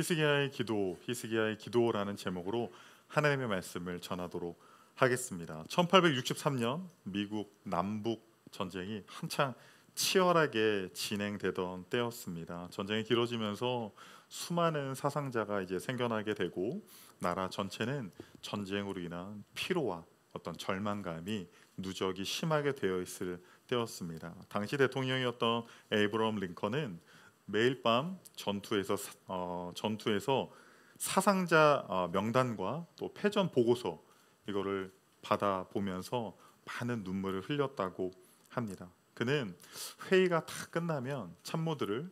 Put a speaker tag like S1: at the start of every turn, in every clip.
S1: 히스기야의 기도라는 제목으로 하나님의 말씀을 전하도록 하겠습니다. 1863년 미국 남북 전쟁이 한창 치열하게 진행되던 때였습니다. 전쟁이 길어지면서 수많은 사상자가 이제 생겨나게 되고 나라 전체는 전쟁으로 인한 피로와 어떤 절망감이 누적이 심하게 되어 있을 때였습니다. 당시 대통령이었던 에이브러함 링컨은 매일 밤 전투에서 사상자 명단과 또 패전 보고서 이거를 받아 보면서 많은 눈물을 흘렸다고 합니다. 그는 회의가 다 끝나면 참모들을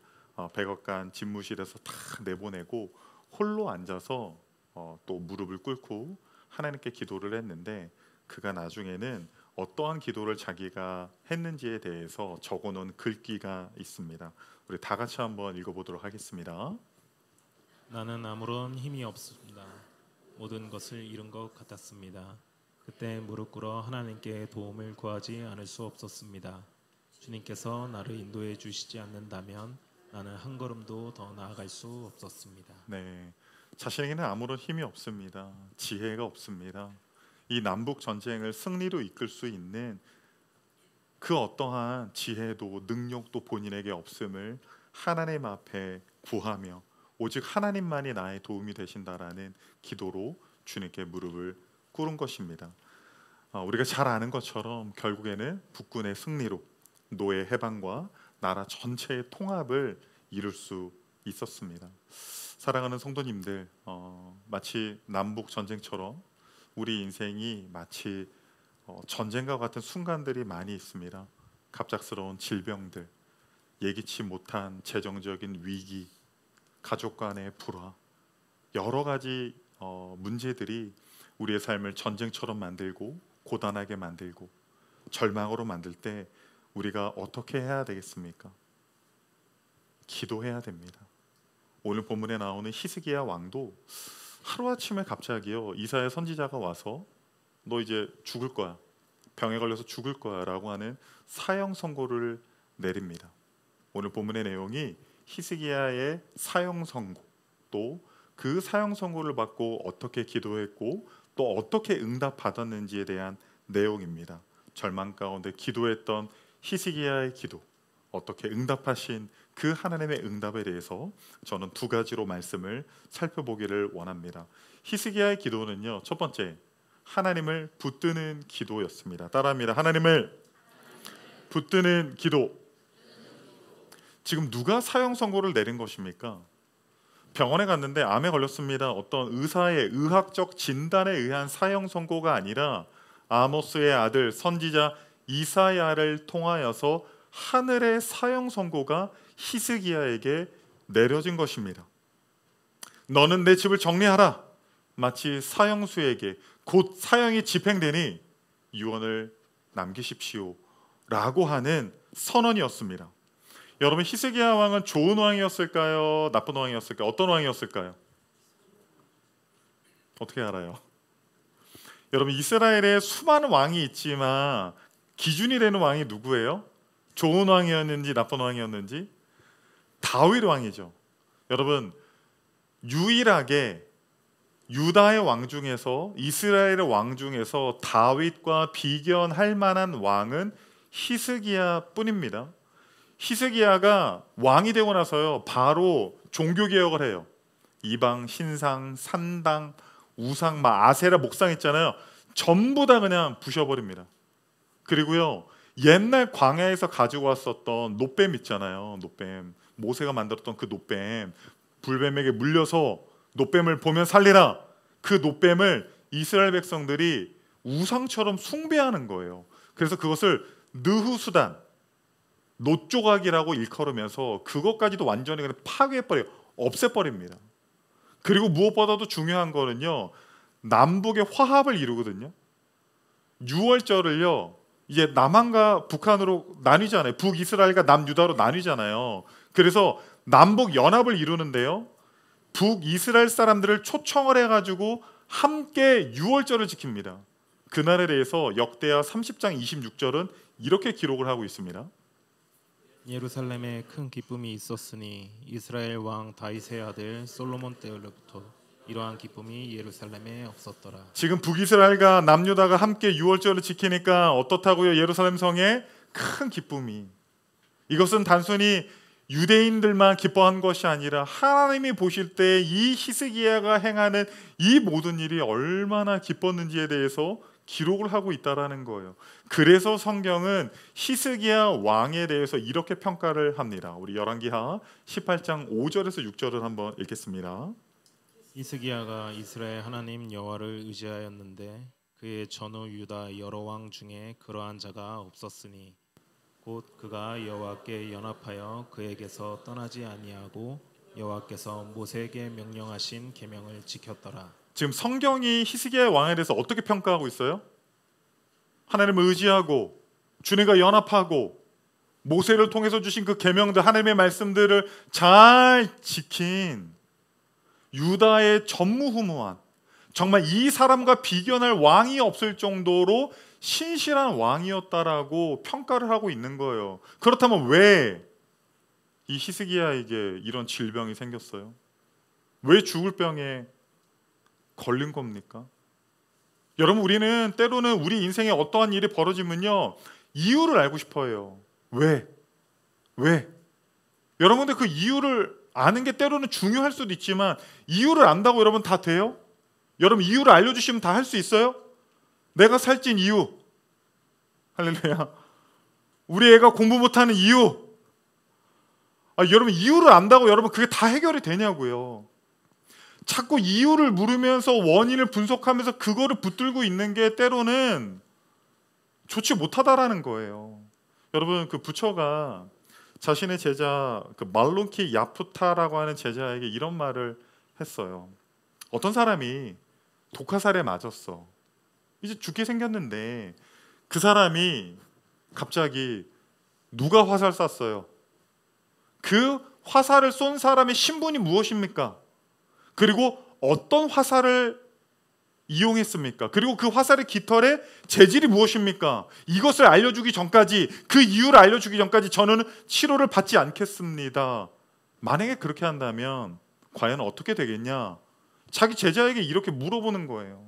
S1: 백악관 집무실에서 다 내보내고 홀로 앉아서 또 무릎을 꿇고 하나님께 기도를 했는데, 그가 나중에는 어떠한 기도를 자기가 했는지에 대해서 적어놓은 글귀가 있습니다. 우리 다 같이 한번 읽어보도록 하겠습니다.
S2: 나는 아무런 힘이 없습니다. 모든 것을 잃은 것 같았습니다. 그때 무릎 꿇어 하나님께 도움을 구하지 않을 수 없었습니다. 주님께서 나를 인도해 주시지 않는다면 나는 한 걸음도 더 나아갈 수 없었습니다.
S1: 네, 자신에게는 아무런 힘이 없습니다. 지혜가 없습니다. 이 남북 전쟁을 승리로 이끌 수 있는 그 어떠한 지혜도 능력도 본인에게 없음을 하나님 앞에 구하며 오직 하나님만이 나의 도움이 되신다라는 기도로 주님께 무릎을 꿇은 것입니다. 우리가 잘 아는 것처럼 결국에는 북군의 승리로 노예 해방과 나라 전체의 통합을 이룰 수 있었습니다. 사랑하는 성도님들, 마치 남북 전쟁처럼 우리 인생이 마치 전쟁과 같은 순간들이 많이 있습니다. 갑작스러운 질병들, 예기치 못한 재정적인 위기, 가족 간의 불화, 여러 가지 문제들이 우리의 삶을 전쟁처럼 만들고 고단하게 만들고 절망으로 만들 때 우리가 어떻게 해야 되겠습니까? 기도해야 됩니다. 오늘 본문에 나오는 히스기야 왕도 하루아침에 갑자기요, 이사야 선지자가 와서 너 이제 죽을 거야, 병에 걸려서 죽을 거야 라고 하는 사형 선고를 내립니다. 오늘 본문의 내용이 히스기야의 사형 선고, 또 그 사형 선고를 받고 어떻게 기도했고 또 어떻게 응답받았는지에 대한 내용입니다. 절망 가운데 기도했던 히스기야의 기도, 어떻게 응답하신 그 하나님의 응답에 대해서 저는 두 가지로 말씀을 살펴보기를 원합니다. 히스기야의 기도는요, 첫 번째, 하나님을 붙드는 기도였습니다. 따라합니다. 하나님을 붙드는 기도. 지금 누가 사형 선고를 내린 것입니까? 병원에 갔는데 암에 걸렸습니다. 어떤 의사의 의학적 진단에 의한 사형 선고가 아니라 아모스의 아들 선지자 이사야를 통하여서 하늘의 사형 선고가 히스기야에게 내려진 것입니다. 너는 내 집을 정리하라. 마치 사형수에게 곧 사형이 집행되니 유언을 남기십시오 라고 하는 선언이었습니다. 여러분, 히스기야 왕은 좋은 왕이었을까요? 나쁜 왕이었을까요? 어떤 왕이었을까요? 어떻게 알아요? 여러분, 이스라엘에 수많은 왕이 있지만 기준이 되는 왕이 누구예요? 좋은 왕이었는지 나쁜 왕이었는지? 다윗 왕이죠. 여러분, 유일하게 유다의 왕 중에서, 이스라엘의 왕 중에서 다윗과 비견할 만한 왕은 히스기야 뿐입니다. 히스기야가 왕이 되고 나서요, 바로 종교개혁을 해요. 이방 신상, 산당, 우상, 아세라 목상 있잖아요. 전부 다 그냥 부셔버립니다. 그리고요, 옛날 광야에서 가지고 왔었던 놋뱀 있잖아요. 놋뱀, 모세가 만들었던 그 놋뱀, 불뱀에게 물려서 놋뱀을 보면 살리라. 그 놋뱀을 이스라엘 백성들이 우상처럼 숭배하는 거예요. 그래서 그것을 느후수단, 놋조각이라고 일컬으면서 그것까지도 완전히 그냥 파괴해버려요. 없애버립니다. 그리고 무엇보다도 중요한 거는요, 남북의 화합을 이루거든요. 6월절을요, 이제 남한과 북한으로 나뉘잖아요. 북이스라엘과 남유다로 나뉘잖아요. 그래서 남북 연합을 이루는데요, 북이스라엘 사람들을 초청을 해가지고 함께 6월절을 지킵니다. 그날에 대해서 역대하 30장 26절은 이렇게 기록을 하고 있습니다.
S2: 예루살렘에 큰 기쁨이 있었으니 이스라엘 왕 다윗의 아들 솔로몬 때로부터 이러한 기쁨이 예루살렘에 없었더라.
S1: 지금 북이스라엘과 남유다가 함께 유월절을 지키니까 어떻다고요? 예루살렘 성에 큰 기쁨이. 이것은 단순히 유대인들만 기뻐한 것이 아니라 하나님이 보실 때 이 히스기야가 행하는 이 모든 일이 얼마나 기뻤는지에 대해서 기록을 하고 있다라는 거예요. 그래서 성경은 히스기야 왕에 대해서 이렇게 평가를 합니다. 우리 열왕기하 18장 5절에서 6절을 한번 읽겠습니다.
S2: 히스기야가 이스라엘 하나님 여호와를 의지하였는데 그의 전후 유다 여러 왕 중에 그러한 자가 없었으니 곧 그가 여호와께 연합하여 그에게서 떠나지 아니하고 여호와께서 모세에게 명령하신 계명을 지켰더라.
S1: 지금 성경이 히스기야 왕에 대해서 어떻게 평가하고 있어요? 하나님을 의지하고 주님과 연합하고 모세를 통해서 주신 그 계명들, 하나님의 말씀들을 잘 지킨 유다의 전무후무한, 정말 이 사람과 비견할 왕이 없을 정도로 신실한 왕이었다라고 평가를 하고 있는 거예요. 그렇다면 왜 이 히스기야에게 이런 질병이 생겼어요? 왜 죽을 병에 걸린 겁니까? 여러분, 우리는 때로는 우리 인생에 어떠한 일이 벌어지면요, 이유를 알고 싶어요. 왜? 여러분들 그 이유를 아는 게 때로는 중요할 수도 있지만 이유를 안다고 여러분 다 돼요? 여러분 이유를 알려주시면 다 할 수 있어요? 내가 살찐 이유, 할렐루야. 우리 애가 공부 못하는 이유, 여러분 이유를 안다고 여러분 그게 다 해결이 되냐고요. 자꾸 이유를 물으면서 원인을 분석하면서 그거를 붙들고 있는 게 때로는 좋지 못하다라는 거예요. 여러분, 그 부처가 자신의 제자 그 말론키 야푸타라고 하는 제자에게 이런 말을 했어요. 어떤 사람이 독화살에 맞았어. 이제 죽게 생겼는데 그 사람이 갑자기 누가 화살 쐈어요? 그 화살을 쏜 사람의 신분이 무엇입니까? 그리고 어떤 화살을 이용했습니까? 그리고 그 화살의 깃털의 재질이 무엇입니까? 이것을 알려주기 전까지, 그 이유를 알려주기 전까지 저는 치료를 받지 않겠습니다. 만약에 그렇게 한다면 과연 어떻게 되겠냐? 자기 제자에게 이렇게 물어보는 거예요.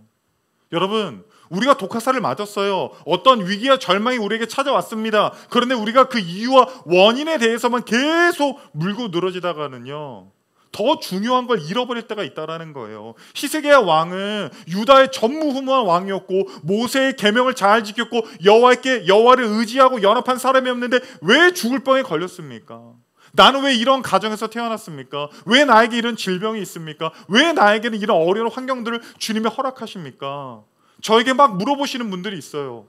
S1: 여러분, 우리가 독화살을 맞았어요. 어떤 위기와 절망이 우리에게 찾아왔습니다. 그런데 우리가 그 이유와 원인에 대해서만 계속 물고 늘어지다가는요, 더 중요한 걸 잃어버릴 때가 있다라는 거예요. 히스기야 왕은 유다의 전무후무한 왕이었고 모세의 계명을 잘 지켰고 여호와를 의지하고 연합한 사람이었는데 왜 죽을 병에 걸렸습니까? 나는 왜 이런 가정에서 태어났습니까? 왜 나에게 이런 질병이 있습니까? 왜 나에게는 이런 어려운 환경들을 주님이 허락하십니까? 저에게 막 물어보시는 분들이 있어요.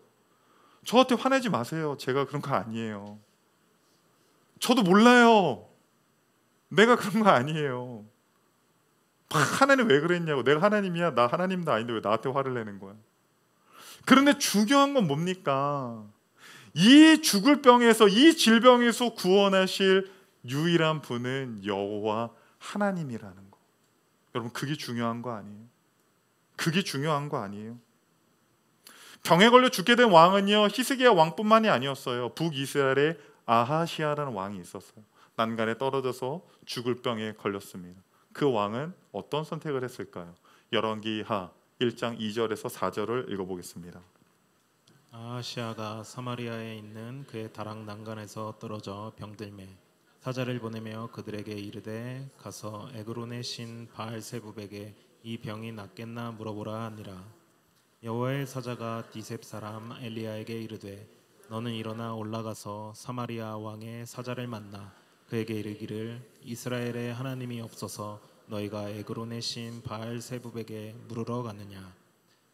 S1: 저한테 화내지 마세요. 제가 그런 거 아니에요. 저도 몰라요. 내가 그런 거 아니에요. 하나님 왜 그랬냐고. 내가 하나님이야? 나 하나님도 아닌데 왜 나한테 화를 내는 거야? 그런데 중요한 건 뭡니까? 이 죽을 병에서, 이 질병에서 구원하실 유일한 분은 여호와 하나님이라는 거. 여러분, 그게 중요한 거 아니에요? 그게 중요한 거 아니에요? 병에 걸려 죽게 된 왕은요, 히스기야 왕뿐만이 아니었어요. 북이스라엘의 아하시아라는 왕이 있었어요. 난간에 떨어져서 죽을 병에 걸렸습니다. 그 왕은 어떤 선택을 했을까요? 열왕기하 1장 2절에서 4절을 읽어보겠습니다.
S2: 아하시아가 사마리아에 있는 그의 다락 난간에서 떨어져 병들매 사자를 보내며 그들에게 이르되 가서 에그론의 신 바알세붑에게 이 병이 낫겠나 물어보라 하니라. 여호와의 사자가 디셉 사람 엘리야에게 이르되 너는 일어나 올라가서 사마리아 왕의 사자를 만나 그에게 이르기를 이스라엘의 하나님이 없어서 너희가 에그론의 신 바알세붑에게 물으러 갔느냐.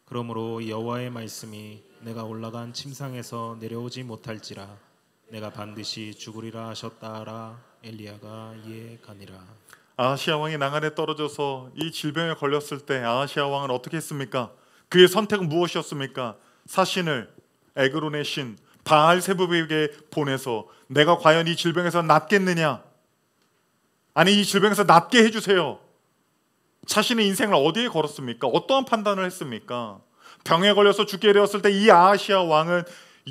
S2: 그러므로 여호와의 말씀이 내가 올라간 침상에서 내려오지 못할지라 내가 반드시 죽으리라 하셨다라. 엘리야가 이에 가니라.
S1: 아하시아 왕이 난간에 떨어져서 이 질병에 걸렸을 때 아하시아 왕은 어떻게 했습니까? 그의 선택은 무엇이었습니까? 사신을 에그론의 신 바알세붑에게 보내서 내가 과연 이 질병에서 낫겠느냐? 아니, 이 질병에서 낫게 해주세요. 자신의 인생을 어디에 걸었습니까? 어떠한 판단을 했습니까? 병에 걸려서 죽게 되었을 때 이 아하시아 왕은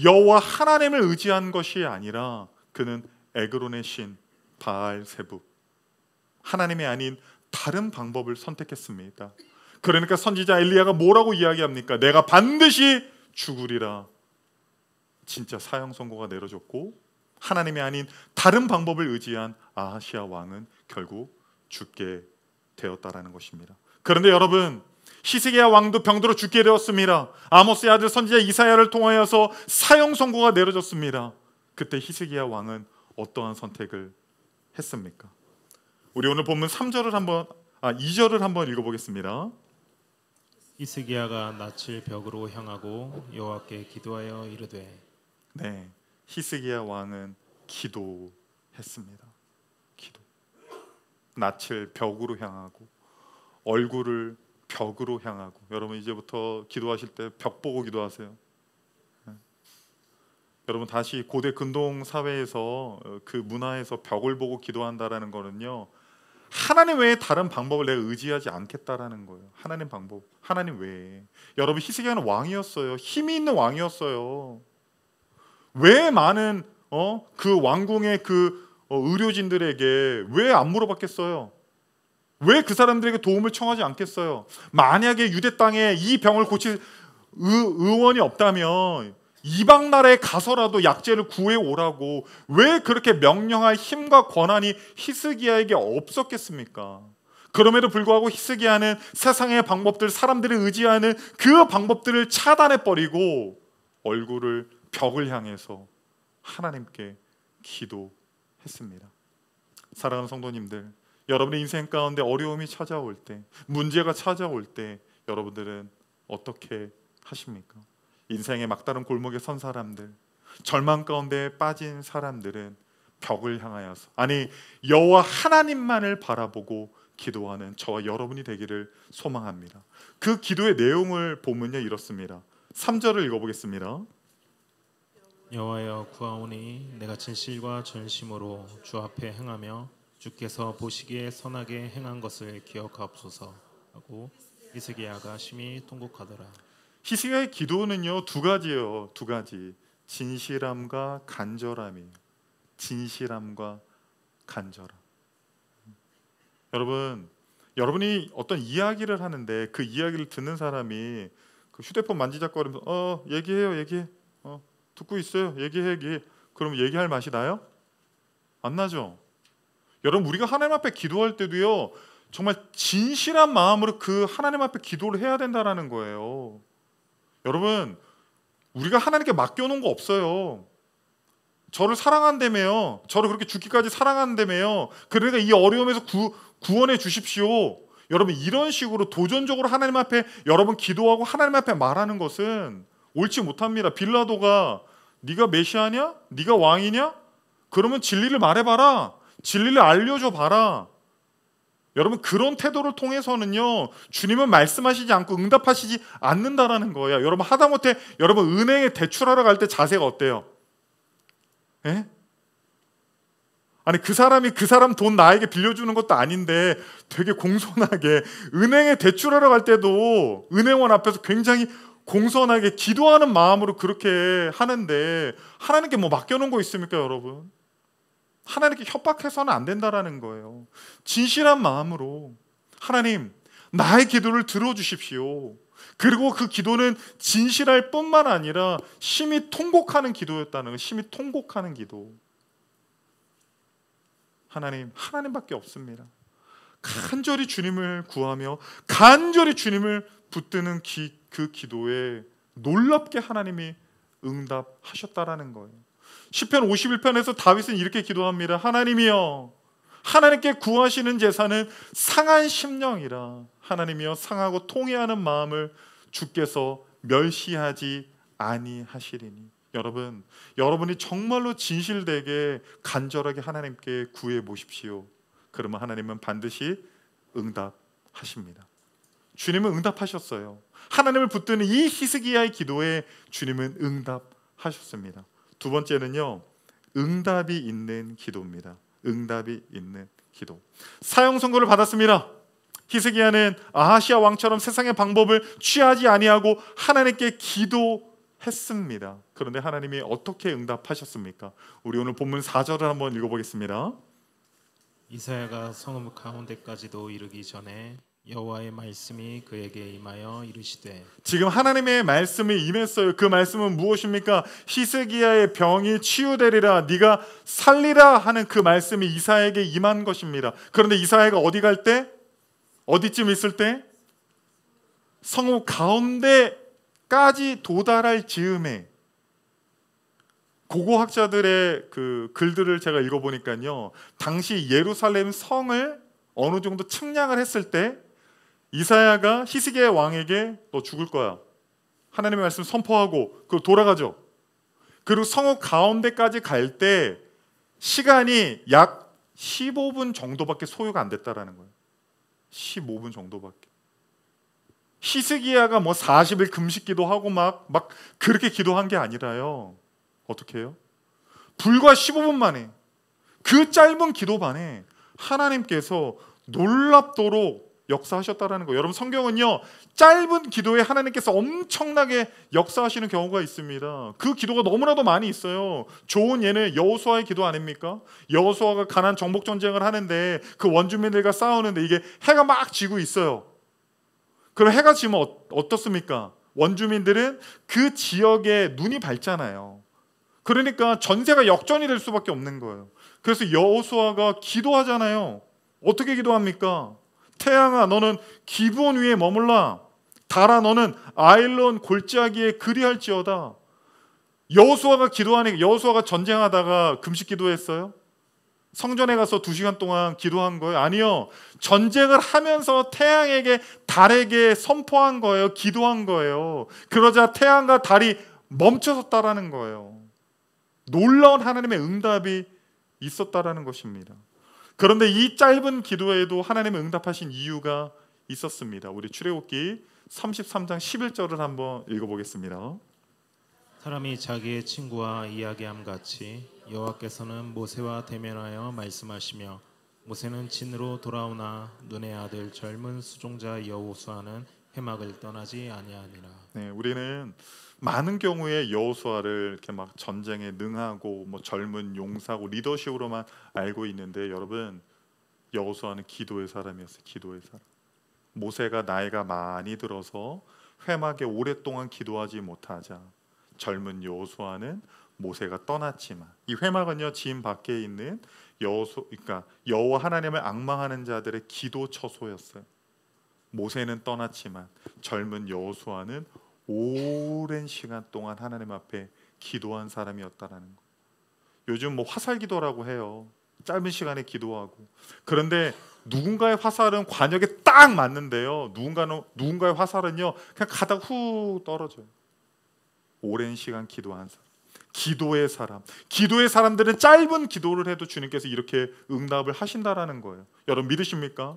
S1: 여호와 하나님을 의지한 것이 아니라 그는 에그론의 신 바알세북, 하나님이 아닌 다른 방법을 선택했습니다. 그러니까 선지자 엘리야가 뭐라고 이야기합니까? 내가 반드시 죽으리라. 진짜 사형 선고가 내려졌고 하나님이 아닌 다른 방법을 의지한 아하시아 왕은 결국 죽게 되었다라는 것입니다. 그런데 여러분, 히스기야 왕도 병들어 죽게 되었습니다. 아모스의 아들 선지자 이사야를 통하여서 사형 선고가 내려졌습니다. 그때 히스기야 왕은 어떠한 선택을 했습니까? 우리 오늘 본문 2절을 한번 읽어보겠습니다.
S2: 히스기야가 낯을 벽으로 향하고 여호와께 기도하여 이르되.
S1: 네, 히스기야 왕은 기도했습니다. 기도. 낯을 벽으로 향하고 얼굴을 벽으로 향하고. 여러분 이제부터 기도하실 때 벽 보고 기도하세요. 네. 여러분 다시 고대 근동 사회에서 그 문화에서 벽을 보고 기도한다라는 거는요, 하나님 외에 다른 방법을 내가 의지하지 않겠다라는 거예요. 하나님 방법, 하나님 외에. 여러분 히스기야는 왕이었어요. 힘이 있는 왕이었어요. 왜 많은 그 왕궁의 의료진들에게 왜 안 물어봤겠어요? 왜 그 사람들에게 도움을 청하지 않겠어요? 만약에 유대 땅에 이 병을 고칠 의원이 없다면 이방 나라에 가서라도 약재를 구해 오라고 왜 그렇게 명령할 힘과 권한이 히스기야에게 없었겠습니까? 그럼에도 불구하고 히스기야는 세상의 방법들, 사람들이 의지하는 그 방법들을 차단해 버리고 얼굴을 벽을 향해서 하나님께 기도했습니다. 사랑하는 성도님들, 여러분의 인생 가운데 어려움이 찾아올 때, 문제가 찾아올 때 여러분들은 어떻게 하십니까? 인생의 막다른 골목에 선 사람들, 절망 가운데 빠진 사람들은 벽을 향하여서, 아니 여호와 하나님만을 바라보고 기도하는 저와 여러분이 되기를 소망합니다. 그 기도의 내용을 보면요 이렇습니다. 3절을 읽어보겠습니다.
S2: 여호와여 구하오니 내가 진실과 전심으로 주 앞에 행하며 주께서 보시기에 선하게 행한 것을 기억하옵소서 하고 히스기야가 심히 통곡하더라.
S1: 히스기야의 기도는요 두 가지예요. 두 가지. 진실함과 간절함이에요. 진실함과 간절함. 여러분이 어떤 이야기를 하는데 그 이야기를 듣는 사람이 그 휴대폰 만지작거리면서 얘기해. 듣고 있어요. 얘기해. 그럼 얘기할 맛이 나요? 안 나죠? 여러분 우리가 하나님 앞에 기도할 때도요 정말 진실한 마음으로 그 하나님 앞에 기도를 해야 된다라는 거예요. 여러분 우리가 하나님께 맡겨놓은 거 없어요. 저를 사랑한다며요. 저를 그렇게 죽기까지 사랑한다며요. 그러니까 이 어려움에서 구원해 주십시오. 여러분 이런 식으로 도전적으로 하나님 앞에 여러분 기도하고 하나님 앞에 말하는 것은 옳지 못합니다. 빌라도가 네가 메시아냐? 네가 왕이냐? 그러면 진리를 말해봐라. 진리를 알려줘 봐라. 여러분 그런 태도를 통해서는요 주님은 말씀하시지 않고 응답하시지 않는다라는 거예요. 여러분 하다못해 여러분 은행에 대출하러 갈 때 자세가 어때요? 에? 아니 그 사람 돈 나에게 빌려주는 것도 아닌데 되게 공손하게 은행에 대출하러 갈 때도 은행원 앞에서 굉장히 공손하게 기도하는 마음으로 그렇게 하는데 하나님께 뭐 맡겨놓은 거 있습니까 여러분? 하나님께 협박해서는 안 된다라는 거예요. 진실한 마음으로 하나님 나의 기도를 들어주십시오. 그리고 그 기도는 진실할 뿐만 아니라 심히 통곡하는 기도였다는 거예요. 심히 통곡하는 기도. 하나님밖에 없습니다. 간절히 주님을 구하며 간절히 주님을 붙드는 그 기도에 놀랍게 하나님이 응답하셨다라는 거예요. 시편 51편에서 다윗은 이렇게 기도합니다. 하나님이여 하나님께 구하시는 제사는 상한 심령이라. 하나님이여 상하고 통회하는 마음을 주께서 멸시하지 아니하시리니. 여러분이 정말로 진실되게 간절하게 하나님께 구해 보십시오. 그러면 하나님은 반드시 응답하십니다. 주님은 응답하셨어요. 하나님을 붙드는 이 히스기야의 기도에 주님은 응답하셨습니다. 두 번째는요, 응답이 있는 기도입니다. 응답이 있는 기도. 사형 선고를 받았습니다. 히스기야는 아하시아 왕처럼 세상의 방법을 취하지 아니하고 하나님께 기도했습니다. 그런데 하나님이 어떻게 응답하셨습니까? 우리 오늘 본문 4절을 한번 읽어보겠습니다.
S2: 이사야가 성읍 가운데까지도 이르기 전에 여호와의 말씀이 그에게 임하여 이르시되.
S1: 지금 하나님의 말씀이 임했어요. 그 말씀은 무엇입니까? 히스기야의 병이 치유되리라, 네가 살리라 하는 그 말씀이 이사야에게 임한 것입니다. 그런데 이사야가 어디 갈 때? 어디쯤 있을 때? 성읍 가운데까지 도달할 즈음에, 고고학자들의 그 글들을 제가 읽어보니까요, 당시 예루살렘 성을 어느 정도 측량을 했을 때 이사야가 히스기야 왕에게 너 죽을 거야, 하나님의 말씀 선포하고 그 돌아가죠. 그리고 성읍 가운데까지 갈 때 시간이 약 15분 정도밖에 소요가 안 됐다라는 거예요. 15분 정도밖에. 히스기야가 뭐 40일 금식 기도하고 막 그렇게 기도한 게 아니라요. 어떻게 해요? 불과 15분 만에, 그 짧은 기도반에 하나님께서 놀랍도록 역사하셨다라는 거예요. 여러분, 성경은요, 짧은 기도에 하나님께서 엄청나게 역사하시는 경우가 있습니다. 그 기도가 너무나도 많이 있어요. 좋은 예는 여호수아의 기도 아닙니까? 여호수아가 가나안 정복 전쟁을 하는데 그 원주민들과 싸우는데 이게 해가 막 지고 있어요. 그럼 해가 지면 어떻습니까? 원주민들은 그 지역에 눈이 밝잖아요. 그러니까 전세가 역전이 될 수밖에 없는 거예요. 그래서 여호수아가 기도하잖아요. 어떻게 기도합니까? 태양아, 너는 기브온 위에 머물라. 달아, 너는 아일론 골짜기에 그리할지어다. 여호수아가 기도하니까, 여호수아가 전쟁하다가 금식 기도했어요? 성전에 가서 2시간 동안 기도한 거예요? 아니요. 전쟁을 하면서 태양에게, 달에게 선포한 거예요. 기도한 거예요. 그러자 태양과 달이 멈춰섰다라는 거예요. 놀라운 하나님의 응답이 있었다라는 것입니다. 그런데 이 짧은 기도에도 하나님의 응답하신 이유가 있었습니다. 우리 출애굽기 33장 11절을 한번 읽어보겠습니다.
S2: 사람이 자기의 친구와 이야기함 같이 여호와께서는 모세와 대면하여 말씀하시며 모세는 진으로 돌아오나 눈의 아들 젊은 수종자 여호수아는 회막을 떠나지 아니하니라.
S1: 네, 우리는 많은 경우에 여호수아를 이렇게 막 전쟁에 능하고 뭐 젊은 용사고 리더십으로만 알고 있는데, 여러분, 여호수아는 기도의 사람이었어요. 기도의 사람. 모세가 나이가 많이 들어서 회막에 오랫동안 기도하지 못하자 젊은 여호수아는 모세가 떠났지만, 이 회막은요, 지금 밖에 있는 그러니까 여호와 하나님을 앙망하는 자들의 기도 처소였어요. 모세는 떠났지만 젊은 여호수아는 오랜 시간 동안 하나님 앞에 기도한 사람이었다라는 거. 요즘 뭐 화살 기도라고 해요. 짧은 시간에 기도하고. 그런데 누군가의 화살은 관역에 딱 맞는데요, 누군가의 화살은요 그냥 가다가 후 떨어져요. 오랜 시간 기도한 사람, 기도의 사람. 기도의 사람들은 짧은 기도를 해도 주님께서 이렇게 응답을 하신다라는 거예요. 여러분, 믿으십니까?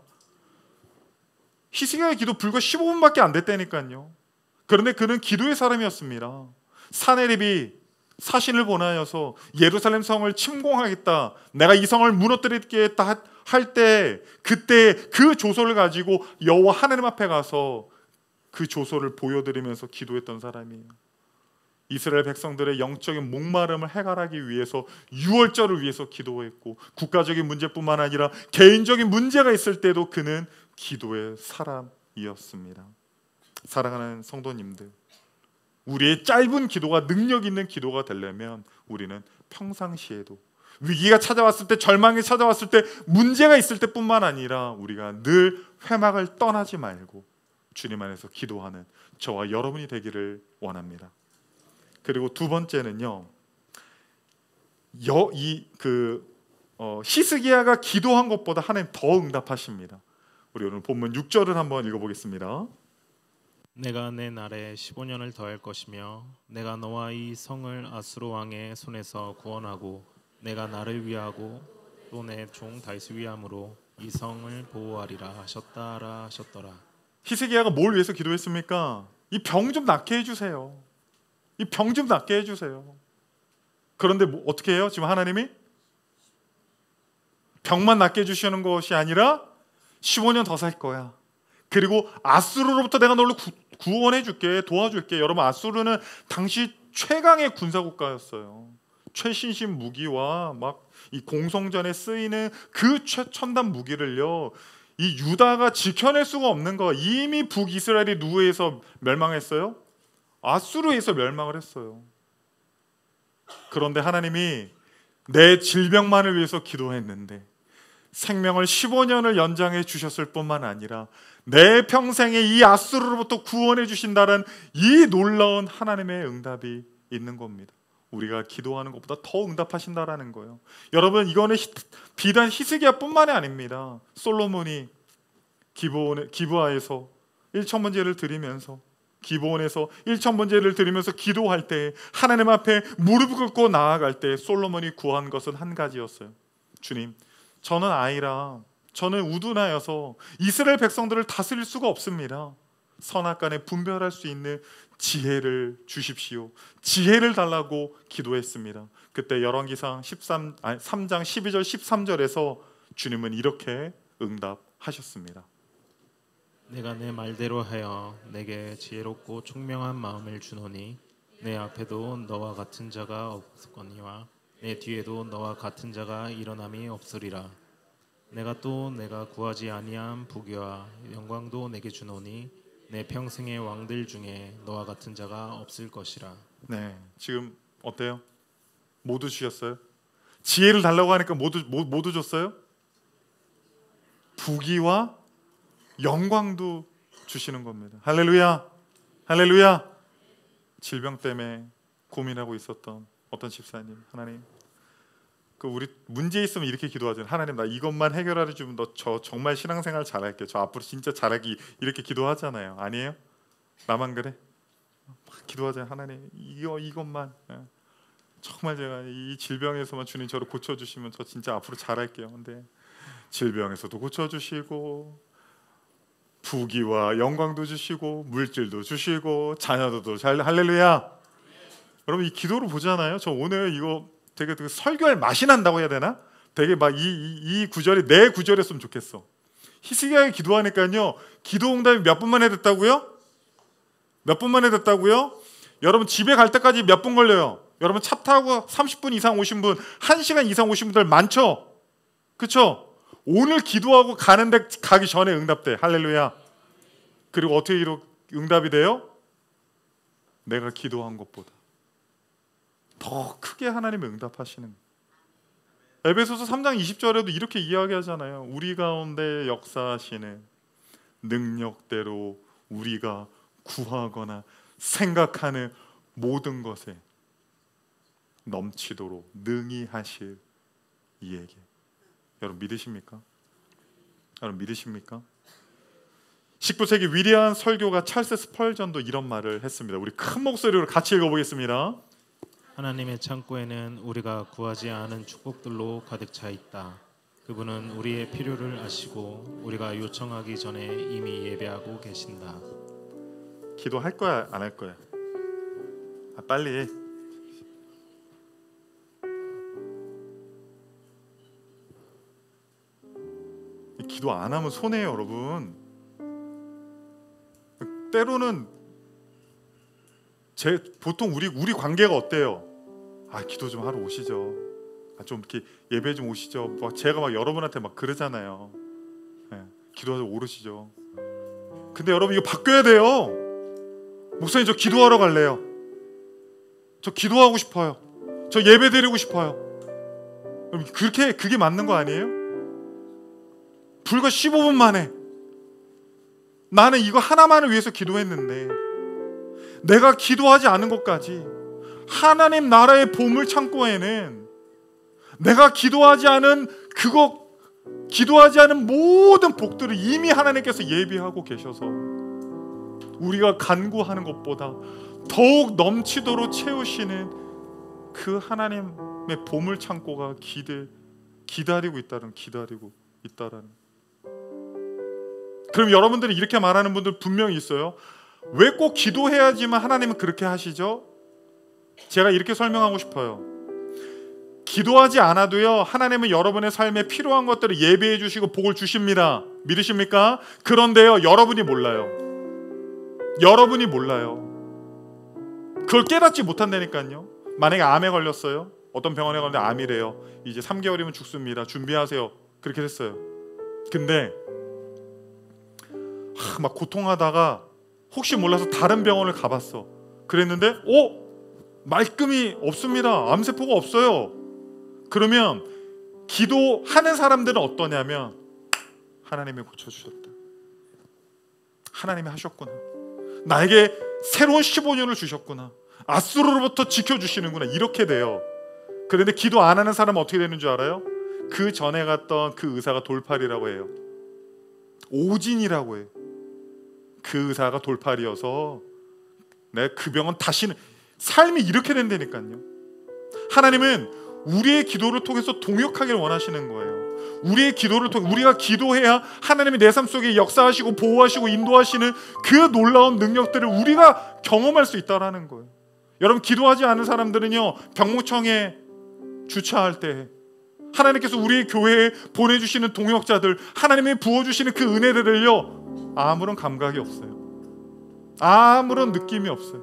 S1: 히스기야의 기도 불과 15분밖에 안 됐다니까요. 그런데 그는 기도의 사람이었습니다. 사내립이 사신을 보내어서 예루살렘 성을 침공하겠다, 내가 이 성을 무너뜨리겠다 할 때, 그때 그 조소를 가지고 여호와 하나님 앞에 가서 그 조소를 보여드리면서 기도했던 사람이에요. 이스라엘 백성들의 영적인 목마름을 해결하기 위해서 유월절을 위해서 기도했고, 국가적인 문제뿐만 아니라 개인적인 문제가 있을 때도 그는 기도의 사람이었습니다. 사랑하는 성도님들, 우리의 짧은 기도가 능력 있는 기도가 되려면 우리는 평상시에도, 위기가 찾아왔을 때, 절망이 찾아왔을 때, 문제가 있을 때뿐만 아니라 우리가 늘 회막을 떠나지 말고 주님 안에서 기도하는 저와 여러분이 되기를 원합니다. 그리고 두 번째는요, 히스기야가 기도한 것보다 하나님 더 응답하십니다. 우리 오늘 본문 6절을 한번 읽어보겠습니다.
S2: 내가 내 날에 15년을 더할 것이며 내가 너와 이 성을 아수르 왕의 손에서 구원하고 내가 나를 위하고 또 내 종 다윗을 위함으로 이 성을 보호하리라 하셨다라 하셨더라.
S1: 히스기야가 뭘 위해서 기도했습니까? 이 병 좀 낫게 해주세요. 이 병 좀 낫게 해주세요. 그런데 어떻게 해요? 지금 하나님이 병만 낫게 해주시는 것이 아니라 15년 더 살 거야. 그리고 아수르로부터 내가 너를 구원해 줄게, 도와줄게. 여러분, 아수르는 당시 최강의 군사국가였어요. 최신식 무기와 막 이 공성전에 쓰이는 그 최첨단 무기를요, 이 유다가 지켜낼 수가 없는 거. 이미 북이스라엘이 누구에서 멸망했어요? 아수르에서 멸망을 했어요. 그런데 하나님이 내 질병만을 위해서 기도했는데 생명을 15년을 연장해 주셨을 뿐만 아니라 내 평생에 이 아수르로부터 구원해 주신다는 이 놀라운 하나님의 응답이 있는 겁니다. 우리가 기도하는 것보다 더 응답하신다라는 거예요. 여러분, 이거는 비단 히스기야뿐만이 아닙니다. 솔로몬이 기브아에서 1,000번제를 드리면서, 기브온에서 1,000번제를 드리면서 기도할 때, 하나님 앞에 무릎 꿇고 나아갈 때 솔로몬이 구한 것은 한 가지였어요. 주님, 저는 아이라, 저는 우두나여서 이스라엘 백성들을 다스릴 수가 없습니다. 선악간에 분별할 수 있는 지혜를 주십시오. 지혜를 달라고 기도했습니다. 그때 열왕기상 3장 12절 13절에서 주님은 이렇게 응답하셨습니다.
S2: 내가 내 말대로 하여 내게 지혜롭고 총명한 마음을 주노니 내 앞에도 너와 같은 자가 없거니와 내 뒤에도 너와 같은 자가 일어남이 없으리라. 내가 구하지 아니한 부귀와 영광도 내게 주노니 내 평생의 왕들 중에 너와 같은 자가 없을 것이라.
S1: 네, 지금 어때요? 모두 주셨어요? 지혜를 달라고 하니까 모두 줬어요? 부귀와 영광도 주시는 겁니다. 할렐루야, 할렐루야. 질병 때문에 고민하고 있었던 어떤 집사님, 하나님, 우리 문제 있으면 이렇게 기도하잖아요. 하나님, 나 이것만 해결해 주면 저 정말 신앙생활 잘할게요. 저 앞으로 진짜 잘하기, 이렇게 기도하잖아요. 아니에요? 나만 그래? 막 기도하잖아요. 하나님, 이것만, 정말 제가 이 질병에서만 주님 저를 고쳐주시면 저 진짜 앞으로 잘할게요. 근데 질병에서도 고쳐주시고 부귀와 영광도 주시고 물질도 주시고 자녀도 잘, 할렐루야. 여러분, 이 기도를 보잖아요. 저 오늘 이거 되게 설교할 맛이 난다고 해야 되나? 되게 막 이 구절이 내 구절이었으면 좋겠어. 히스기야가 기도하니까요, 기도 응답이 몇 분 만에 됐다고요? 몇 분 만에 됐다고요? 여러분, 집에 갈 때까지 몇 분 걸려요? 여러분, 차 타고 30분 이상 오신 분, 1시간 이상 오신 분들 많죠? 그렇죠? 오늘 기도하고 가기 전에 응답돼. 할렐루야. 그리고 어떻게 응답이 돼요? 내가 기도한 것보다 더 크게 하나님이 응답하시는 거예요. 에베소서 3장 20절에도 이렇게 이야기하잖아요. 우리 가운데 역사하시는 능력대로 우리가 구하거나 생각하는 모든 것에 넘치도록 능히 하실 이에게. 여러분, 믿으십니까? 여러분, 믿으십니까? 19세기 위대한 설교가 찰스 스펄전도 이런 말을 했습니다. 우리 큰 목소리로 같이 읽어보겠습니다.
S2: 하나님의 창고에는 우리가 구하지 않은 축복들로 가득 차 있다. 그분은 우리의 필요를 아시고 우리가 요청하기 전에 이미 예배하고 계신다.
S1: 기도할 거야, 안 할 거야? 빨리. 기도 안 하면 손해요, 여러분. 때로는 보통 우리 관계가 어때요? 기도 좀 하러 오시죠. 좀 이렇게 예배 좀 오시죠. 제가 여러분한테 그러잖아요. 기도하러 오르시죠. 근데 여러분, 이거 바뀌어야 돼요. 목사님, 저 기도하러 갈래요. 저 기도하고 싶어요. 저 예배 드리고 싶어요. 그게 맞는 거 아니에요? 불과 15분 만에 나는 이거 하나만을 위해서 기도했는데, 내가 기도하지 않은 것까지 하나님 나라의 보물 창고에는 내가 기도하지 않은 모든 복들을 이미 하나님께서 예비하고 계셔서 우리가 간구하는 것보다 더욱 넘치도록 채우시는 그 하나님의 보물 창고가 기다리고 있다는. 그럼 여러분들이 이렇게 말하는 분들 분명히 있어요. 왜 꼭 기도해야지만 하나님은 그렇게 하시죠? 제가 이렇게 설명하고 싶어요. 기도하지 않아도요, 하나님은 여러분의 삶에 필요한 것들을 예비해 주시고 복을 주십니다. 믿으십니까? 그런데요, 여러분이 몰라요. 그걸 깨닫지 못한다니까요. 만약에 암에 걸렸어요. 어떤 병원에 걸렸는데 암이래요. 이제 3개월이면 죽습니다. 준비하세요. 그렇게 됐어요. 근데 막 고통하다가 혹시 몰라서 다른 병원을 가봤어. 그랬는데 말끔히 없습니다. 암세포가 없어요. 그러면 기도하는 사람들은 어떠냐면 하나님이 고쳐주셨다. 하나님이 하셨구나. 나에게 새로운 15년을 주셨구나. 앗수르로부터 지켜주시는구나. 이렇게 돼요. 그런데 기도 안 하는 사람은 어떻게 되는 줄 알아요? 그 전에 갔던 그 의사가 돌팔이라고 해요. 오진이라고 해요. 그 의사가 돌팔이어서 내 그 병은 다시는, 삶이 이렇게 된다니까요. 하나님은 우리의 기도를 통해서 동역하기를 원하시는 거예요. 우리의 기도를 통해 우리가 기도해야 하나님이 내 삶 속에 역사하시고 보호하시고 인도하시는 그 놀라운 능력들을 우리가 경험할 수 있다라는 거예요. 여러분, 기도하지 않은 사람들은요, 병무청에 주차할 때 하나님께서 우리 교회에 보내주시는 동역자들, 하나님이 부어주시는 그 은혜들을요, 아무런 감각이 없어요. 아무런 느낌이 없어요.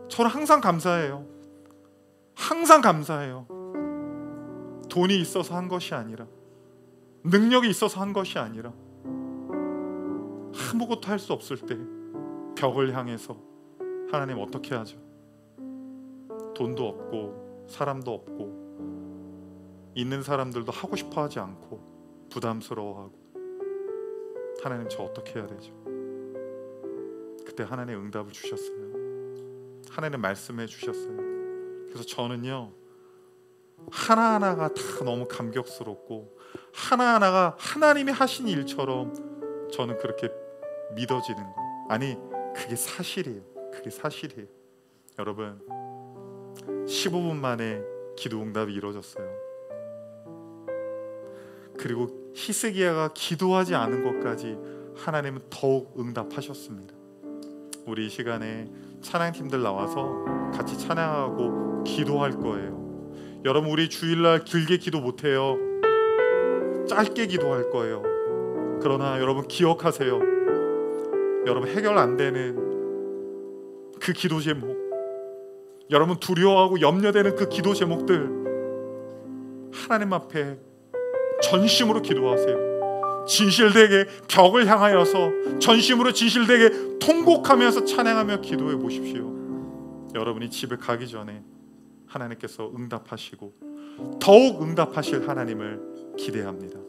S1: 저는 항상 감사해요. 항상 감사해요. 돈이 있어서 한 것이 아니라, 능력이 있어서 한 것이 아니라, 아무것도 할 수 없을 때 벽을 향해서 하나님 어떻게 하죠? 돈도 없고 사람도 없고 있는 사람들도 하고 싶어 하지 않고 부담스러워하고, 하나님 저 어떻게 해야 되죠? 그때 하나님 응답을 주셨어요. 하나님 말씀해 주셨어요. 그래서 저는요, 하나하나가 다 너무 감격스럽고 하나하나가 하나님이 하신 일처럼 저는 그렇게 믿어지는 거예요. 아니, 그게 사실이에요. 그게 사실이에요. 여러분, 15분 만에 기도 응답이 이루어졌어요. 그리고 히스기야가 기도하지 않은 것까지 하나님은 더욱 응답하셨습니다. 우리 이 시간에 찬양팀들 나와서 같이 찬양하고 기도할 거예요. 여러분, 우리 주일날 길게 기도 못해요. 짧게 기도할 거예요. 그러나 여러분 기억하세요. 여러분, 해결 안 되는 그 기도 제목, 여러분 두려워하고 염려되는 그 기도 제목들, 하나님 앞에 전심으로 기도하세요. 진실되게 벽을 향하여서 전심으로 진실되게 통곡하면서 찬양하며 기도해 보십시오. 여러분이 집에 가기 전에 하나님께서 응답하시고 더욱 응답하실 하나님을 기대합니다.